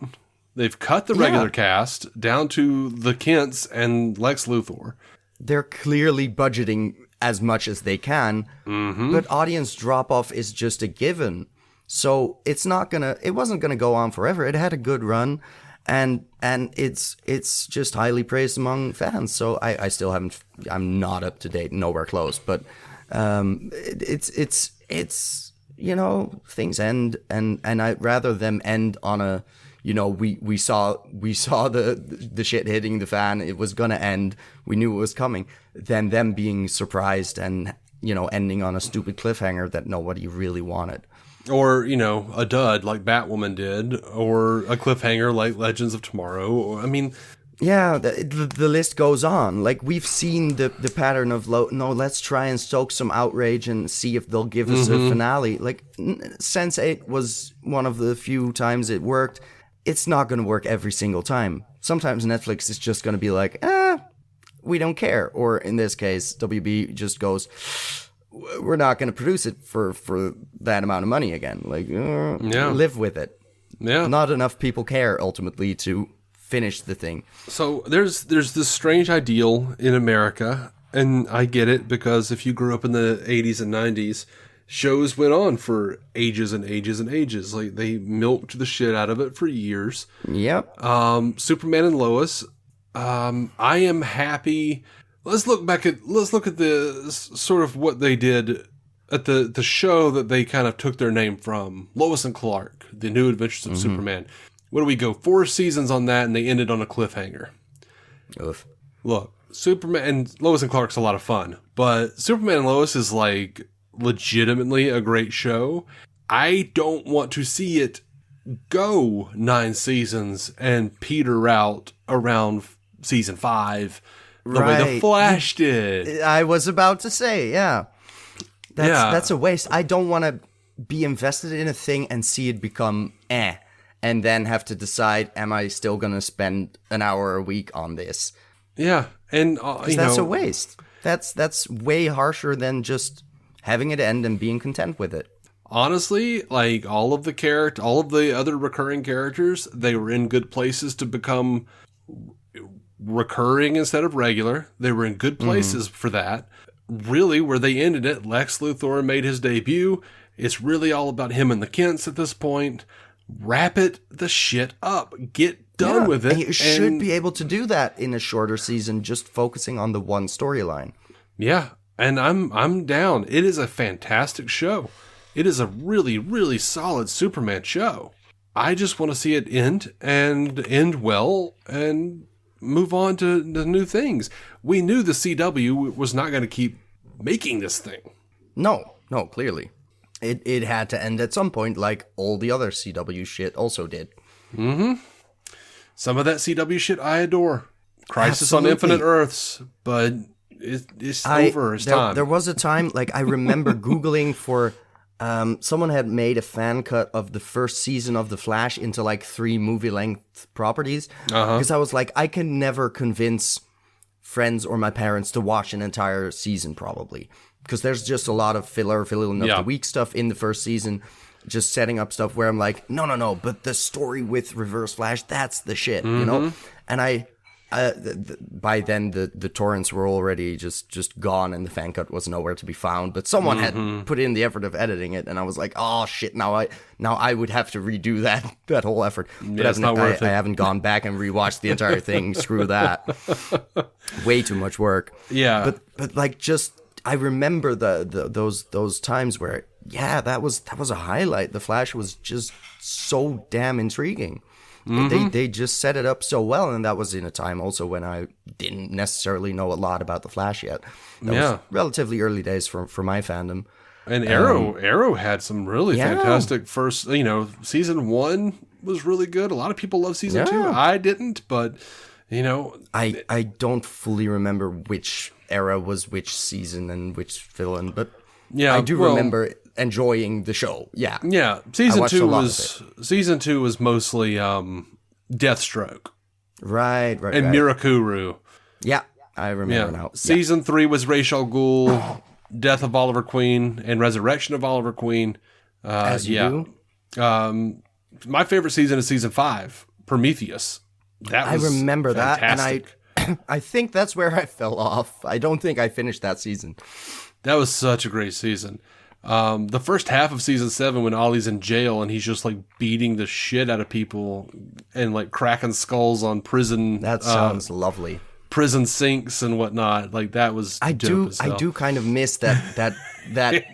[SPEAKER 1] They've cut the regular cast down to the Kents and Lex Luthor.
[SPEAKER 2] They're clearly budgeting as much as they can, but audience drop-off is just a given. So it wasn't gonna go on forever. It had a good run, and it's just highly praised among fans. So I still I'm not up to date, nowhere close, but it's things end, and I'd rather them end on a, we saw the shit hitting the fan, it was gonna end, we knew it was coming, than them being surprised and ending on a stupid cliffhanger that nobody really wanted.
[SPEAKER 1] Or, a dud like Batwoman did, or a cliffhanger like Legends of Tomorrow.
[SPEAKER 2] Yeah, the list goes on. Like, we've seen the pattern of, let's try and stoke some outrage and see if they'll give us a finale. Like, Sense8 was one of the few times it worked. It's not going to work every single time. Sometimes Netflix is just going to be like, we don't care. Or in this case, WB just goes, we're not going to produce it for that amount of money again. Like, live with it. Yeah. Not enough people care, ultimately, to finish the thing.
[SPEAKER 1] So there's this strange ideal in America, and I get it, because if you grew up in the 80s and 90s, shows went on for ages and ages and ages. Like, they milked the shit out of it for years.
[SPEAKER 2] Yep.
[SPEAKER 1] Superman and Lois. I am happy. Let's look at the sort of what they did at the show that they kind of took their name from, Lois and Clark, The New Adventures of Superman. What do we go? 4 seasons on that, and they ended on a cliffhanger.
[SPEAKER 2] Oof.
[SPEAKER 1] Look, Superman and Lois and Clark's a lot of fun, but Superman and Lois is like legitimately a great show. I don't want to see it go 9 seasons and peter out around season 5. The way The Flash did.
[SPEAKER 2] I was about to say, that's a waste. I don't want to be invested in a thing and see it become and then have to decide, am I still going to spend an hour a week on this?
[SPEAKER 1] Yeah, and
[SPEAKER 2] that's a waste. That's way harsher than just having it end and being content with it.
[SPEAKER 1] Honestly, like, all of the other recurring characters, they were in good places to become recurring instead of regular. They were in good places for that. Really, where they ended it, Lex Luthor made his debut. It's really all about him and the Kents at this point. Wrap it the shit up. Get done with it.
[SPEAKER 2] And you should be able to do that in a shorter season, just focusing on the one storyline.
[SPEAKER 1] Yeah, and I'm down. It is a fantastic show. It is a really, really solid Superman show. I just want to see it end well and move on to the new things. We knew the CW was not going to keep making this thing.
[SPEAKER 2] No, clearly. It had to end at some point, like all the other CW shit also did.
[SPEAKER 1] Mm-hmm. Some of that CW shit I adore. Crisis
[SPEAKER 2] Absolutely.
[SPEAKER 1] on Infinite Earths, but it's over. It's time.
[SPEAKER 2] There was a time, like, I remember Googling for... someone had made a fan cut of the first season of The Flash into, like, 3 movie-length properties. Because I was like, I can never convince friends or my parents to watch an entire season, probably. Because there's just a lot of fill of the week stuff in the first season, just setting up stuff where I'm like, no, but the story with Reverse Flash, that's the shit, you know? And by then the torrents were already just gone and the fan cut was nowhere to be found. But someone had put in the effort of editing it, and I was like, oh shit, now I would have to redo that whole effort. But
[SPEAKER 1] it's not worth it.
[SPEAKER 2] I haven't gone back and rewatched the entire thing. Screw that. Way too much work.
[SPEAKER 1] Yeah.
[SPEAKER 2] But like, just I remember those times where that was a highlight. The Flash was just so damn intriguing. They just set it up so well, and that was in a time also when I didn't necessarily know a lot about the Flash yet. That was relatively early days for my fandom.
[SPEAKER 1] And Arrow had some really fantastic first. Season 1 was really good. A lot of people love season 2. I didn't, but
[SPEAKER 2] I don't fully remember which era was which season and which villain, but I do remember enjoying the show. Yeah.
[SPEAKER 1] Season 2 was mostly Deathstroke.
[SPEAKER 2] Right.
[SPEAKER 1] And Mirakuru.
[SPEAKER 2] Yeah, I remember now.
[SPEAKER 1] Season 3 was Ra's al Ghul, Death of Oliver Queen, and Resurrection of Oliver Queen.
[SPEAKER 2] As you do.
[SPEAKER 1] My favorite season is season 5, Prometheus.
[SPEAKER 2] I remember
[SPEAKER 1] fantastic.
[SPEAKER 2] That, and I think that's where I fell off. I don't think I finished that season.
[SPEAKER 1] That was such a great season. The first half of season 7, when Ollie's in jail and he's just like beating the shit out of people and like cracking skulls on prison.
[SPEAKER 2] That sounds lovely.
[SPEAKER 1] Prison sinks and whatnot. Like that was.
[SPEAKER 2] I do kind of miss that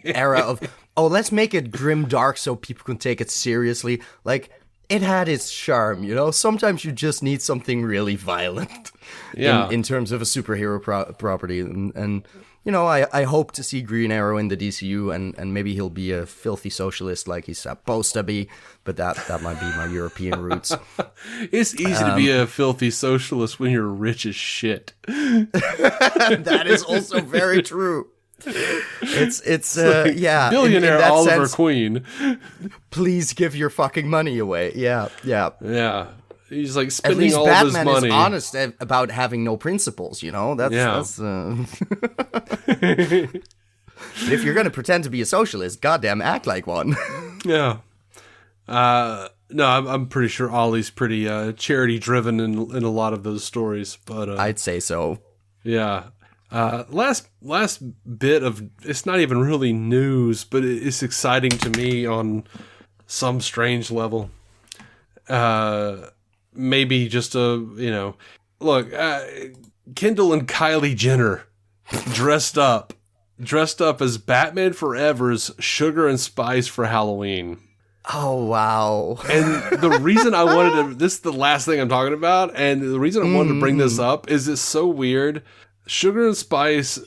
[SPEAKER 2] era of let's make it grim dark so people can take it seriously. Like it had its charm, you know. Sometimes you just need something really violent. In terms of a superhero property and. You know, I hope to see Green Arrow in the DCU, and maybe he'll be a filthy socialist like he's supposed to be, but that might be my European roots.
[SPEAKER 1] It's easy to be a filthy socialist when you're rich as shit.
[SPEAKER 2] That is also very true. It's like
[SPEAKER 1] billionaire
[SPEAKER 2] in
[SPEAKER 1] Oliver Queen.
[SPEAKER 2] Please give your fucking money away. Yeah.
[SPEAKER 1] He's like spending all of his money.
[SPEAKER 2] At least Batman is honest about having no principles, you know? That's if you're going to pretend to be a socialist, goddamn act like one.
[SPEAKER 1] Yeah. No, I'm pretty sure Ollie's pretty charity-driven in a lot of those stories. But
[SPEAKER 2] I'd say so.
[SPEAKER 1] Yeah. Last bit of, it's not even really news, but it's exciting to me on some strange level. Maybe just look, Kendall and Kylie Jenner dressed up as Batman Forever's Sugar and Spice for Halloween.
[SPEAKER 2] Oh, wow.
[SPEAKER 1] And the reason I wanted to, this is the last thing I'm talking about, and the reason I wanted to bring this up is it's so weird. Sugar and Spice,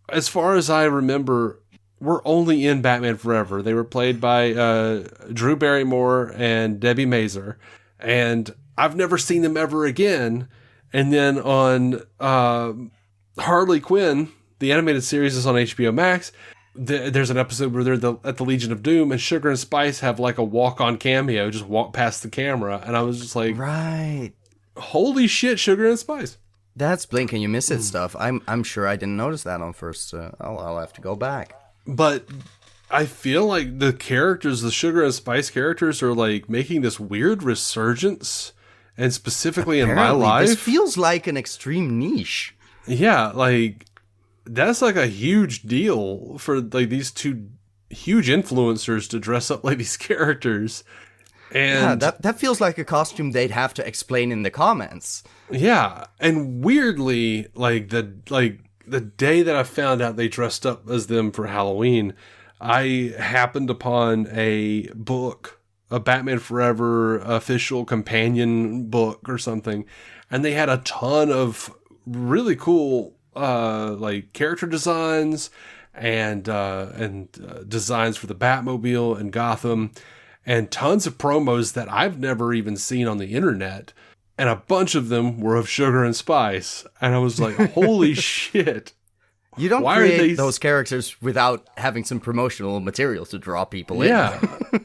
[SPEAKER 1] as far as I remember, were only in Batman Forever. They were played by Drew Barrymore and Debbie Mazar, and I've never seen them ever again. And then on Harley Quinn, the animated series is on HBO Max. There's an episode where they're at the Legion of Doom, and Sugar and Spice have like a walk-on cameo, just walk past the camera. And I was just like,
[SPEAKER 2] right,
[SPEAKER 1] holy shit, Sugar and Spice.
[SPEAKER 2] That's Blink and You Miss It stuff. I'm sure I didn't notice that on first. I'll have to go back.
[SPEAKER 1] But I feel like the characters, the Sugar and Spice characters, are like making this weird resurgence. And specifically
[SPEAKER 2] Apparently,
[SPEAKER 1] in my life,
[SPEAKER 2] this feels like an extreme niche.
[SPEAKER 1] Yeah, like that's like a huge deal for like these two huge influencers to dress up like these characters. And
[SPEAKER 2] that feels like a costume they'd have to explain in the comments.
[SPEAKER 1] Yeah, and weirdly, like the day that I found out they dressed up as them for Halloween, I happened upon a book, a Batman Forever official companion book or something, and they had a ton of really cool like character designs and designs for the Batmobile and Gotham, and tons of promos that I've never even seen on the internet, and a bunch of them were of Sugar and Spice, and I was like, holy shit.
[SPEAKER 2] You don't create those characters without having some promotional material to draw people in.
[SPEAKER 1] Yeah.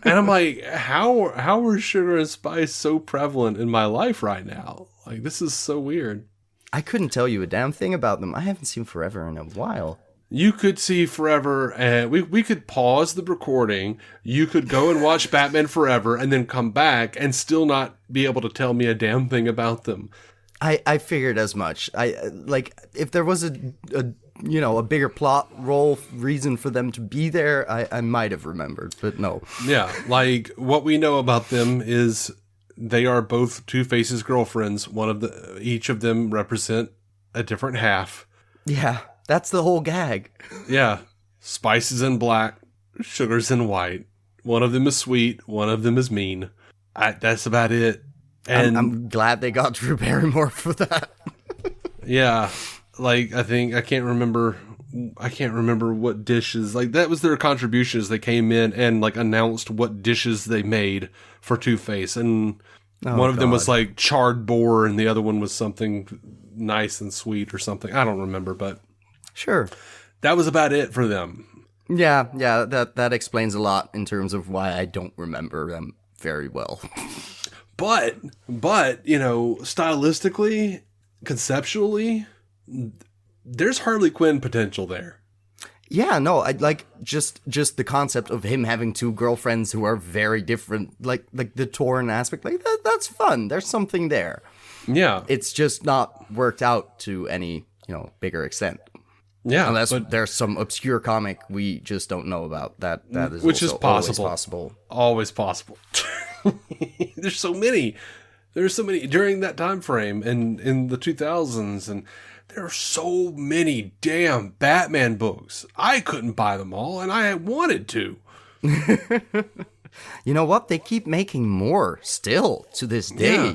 [SPEAKER 1] And I'm like, how are Sugar and Spice so prevalent in my life right now? Like, this is so weird.
[SPEAKER 2] I couldn't tell you a damn thing about them. I haven't seen Forever in a while.
[SPEAKER 1] You could see Forever, and we could pause the recording. You could go and watch Batman Forever and then come back and still not be able to tell me a damn thing about them.
[SPEAKER 2] I figured as much. If there was a bigger plot role reason for them to be there, I might have remembered, but no.
[SPEAKER 1] Yeah, like what we know about them is they are both Two-Face's girlfriends. Each of them represent a different half.
[SPEAKER 2] Yeah, that's the whole gag.
[SPEAKER 1] Yeah, Spice is in black, Sugar's in white. One of them is sweet, one of them is mean. That's about it. And
[SPEAKER 2] I'm glad they got Drew Barrymore for that.
[SPEAKER 1] Yeah, like I can't remember what dishes, like that was their contribution as they came in and like announced what dishes they made for Two-Face, and one of them was like charred boar and the other one was something nice and sweet or something. I don't remember, but
[SPEAKER 2] sure, that
[SPEAKER 1] was about it for them.
[SPEAKER 2] Yeah, that explains a lot in terms of why I don't remember them very well.
[SPEAKER 1] But stylistically, conceptually, there's Harley Quinn potential there.
[SPEAKER 2] Yeah, no, I like just the concept of him having two girlfriends who are very different, like the torn aspect, like that's fun. There's something there.
[SPEAKER 1] Yeah.
[SPEAKER 2] It's just not worked out to any, bigger extent.
[SPEAKER 1] Yeah.
[SPEAKER 2] Unless there's some obscure comic we just don't know about. That is
[SPEAKER 1] which
[SPEAKER 2] also
[SPEAKER 1] is possible.
[SPEAKER 2] Always possible.
[SPEAKER 1] Always possible. There's so many during that time frame and in the 2000s, and there are so many damn Batman books. I couldn't buy them all, and I wanted to.
[SPEAKER 2] You know what? They keep making more still to this day.
[SPEAKER 1] Yeah.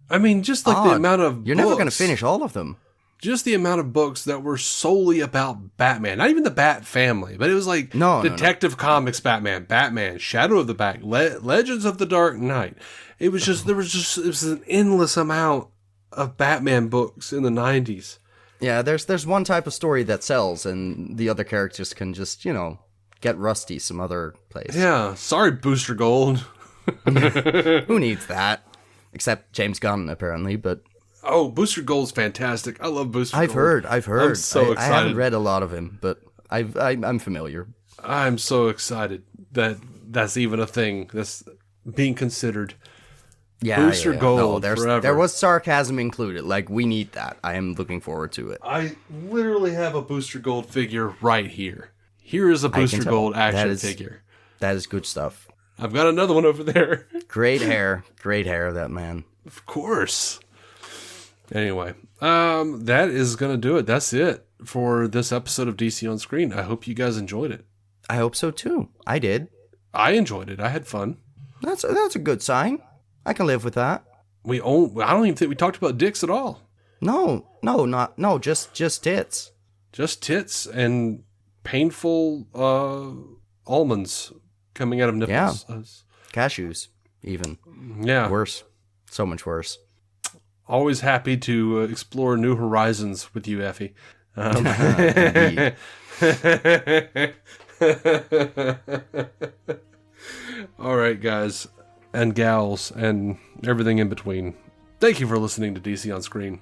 [SPEAKER 1] I mean, just like the amount of
[SPEAKER 2] You're never going to finish all of them.
[SPEAKER 1] Just the amount of books that were solely about Batman. Not even the Bat family, but it was like Detective Comics Batman, Shadow of the Bat, Legends of the Dark Knight. It was an endless amount of Batman books in the 90s.
[SPEAKER 2] Yeah, there's one type of story that sells, and the other characters can just, get rusty some other place.
[SPEAKER 1] Yeah, sorry, Booster Gold.
[SPEAKER 2] Who needs that? Except James Gunn, apparently, but...
[SPEAKER 1] Oh, Booster Gold's fantastic. I love Booster Gold.
[SPEAKER 2] I've heard.
[SPEAKER 1] I'm so excited.
[SPEAKER 2] I haven't read a lot of him, but I'm familiar.
[SPEAKER 1] I'm so excited that that's even a thing that's being considered.
[SPEAKER 2] Yeah,
[SPEAKER 1] Booster Gold forever.
[SPEAKER 2] There was sarcasm included. Like, we need that. I am looking forward to it.
[SPEAKER 1] I literally have a Booster Gold figure right here. Here is a Booster Gold action figure.
[SPEAKER 2] That is good stuff.
[SPEAKER 1] I've got another one over there.
[SPEAKER 2] Great hair, that man.
[SPEAKER 1] Of course. Anyway, that is going to do it. That's it for this episode of DC On Screen. I hope you guys enjoyed it.
[SPEAKER 2] I hope so too. I did.
[SPEAKER 1] I enjoyed it. I had fun.
[SPEAKER 2] That's a good sign. I can live with that.
[SPEAKER 1] I don't even think we talked about dicks at all.
[SPEAKER 2] No, just tits.
[SPEAKER 1] Just tits and painful almonds coming out of nipples.
[SPEAKER 2] Yeah. Cashews, even.
[SPEAKER 1] Yeah.
[SPEAKER 2] Worse. So much worse.
[SPEAKER 1] Always happy to explore new horizons with you, Effie. All right, guys and gals and everything in between. Thank you for listening to DC On Screen.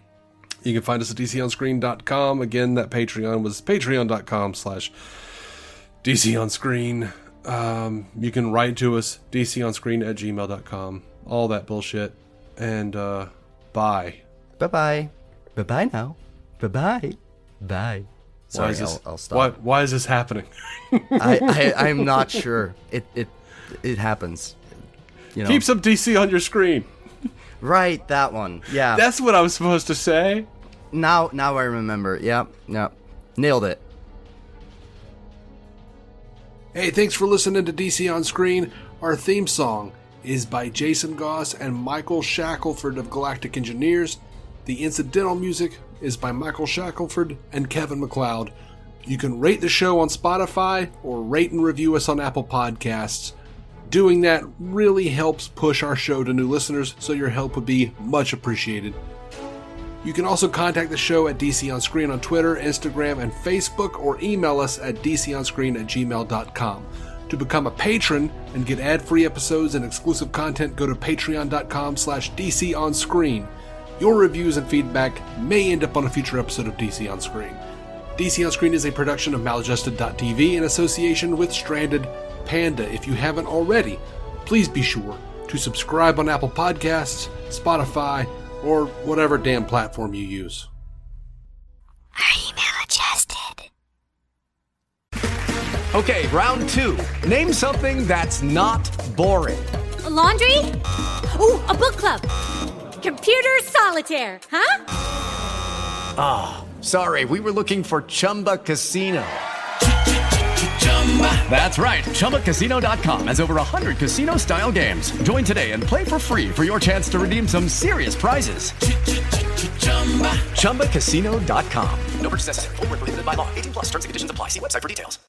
[SPEAKER 1] You can find us at dconscreen.com. Again, that Patreon was patreon.com/DCOnScreen. You can write to us, dconscreen@gmail.com. All that bullshit. And, bye.
[SPEAKER 2] Bye-bye. Bye-bye now. Bye-bye. Bye. Sorry, I'll stop.
[SPEAKER 1] Why is this happening?
[SPEAKER 2] I'm not sure. It happens.
[SPEAKER 1] Keep some DC on your screen.
[SPEAKER 2] Right, that one. Yeah.
[SPEAKER 1] That's what I was supposed to say.
[SPEAKER 2] Now I remember. Yep. Nailed it.
[SPEAKER 1] Hey, thanks for listening to DC On Screen. Our theme song is by Jason Goss and Michael Shackelford of Galactic Engineers. The incidental music is by Michael Shackelford and Kevin MacLeod. You can rate the show on Spotify or rate and review us on Apple Podcasts. Doing that really helps push our show to new listeners, so your help would be much appreciated. You can also contact the show at DC On Screen on Twitter, Instagram, and Facebook, or email us at dconscreen@gmail.com. To become a patron and get ad-free episodes and exclusive content, go to patreon.com/DCOnScreen. Your reviews and feedback may end up on a future episode of DC On Screen. DC On Screen is a production of Maladjusted.tv in association with Stranded Panda. If you haven't already, please be sure to subscribe on Apple Podcasts, Spotify, or whatever damn platform you use.
[SPEAKER 11] Are you maladjusted?
[SPEAKER 12] Okay, round two. Name something that's not boring.
[SPEAKER 11] A laundry? Ooh, a book club. Computer solitaire, huh?
[SPEAKER 12] Ah, sorry, we were looking for Chumba Casino. That's right, ChumbaCasino.com has over 100 casino-style games. Join today and play for free for your chance to redeem some serious prizes. ChumbaCasino.com.
[SPEAKER 3] No purchase necessary. Void where prohibited by law. 18+ terms and conditions apply. See website for details.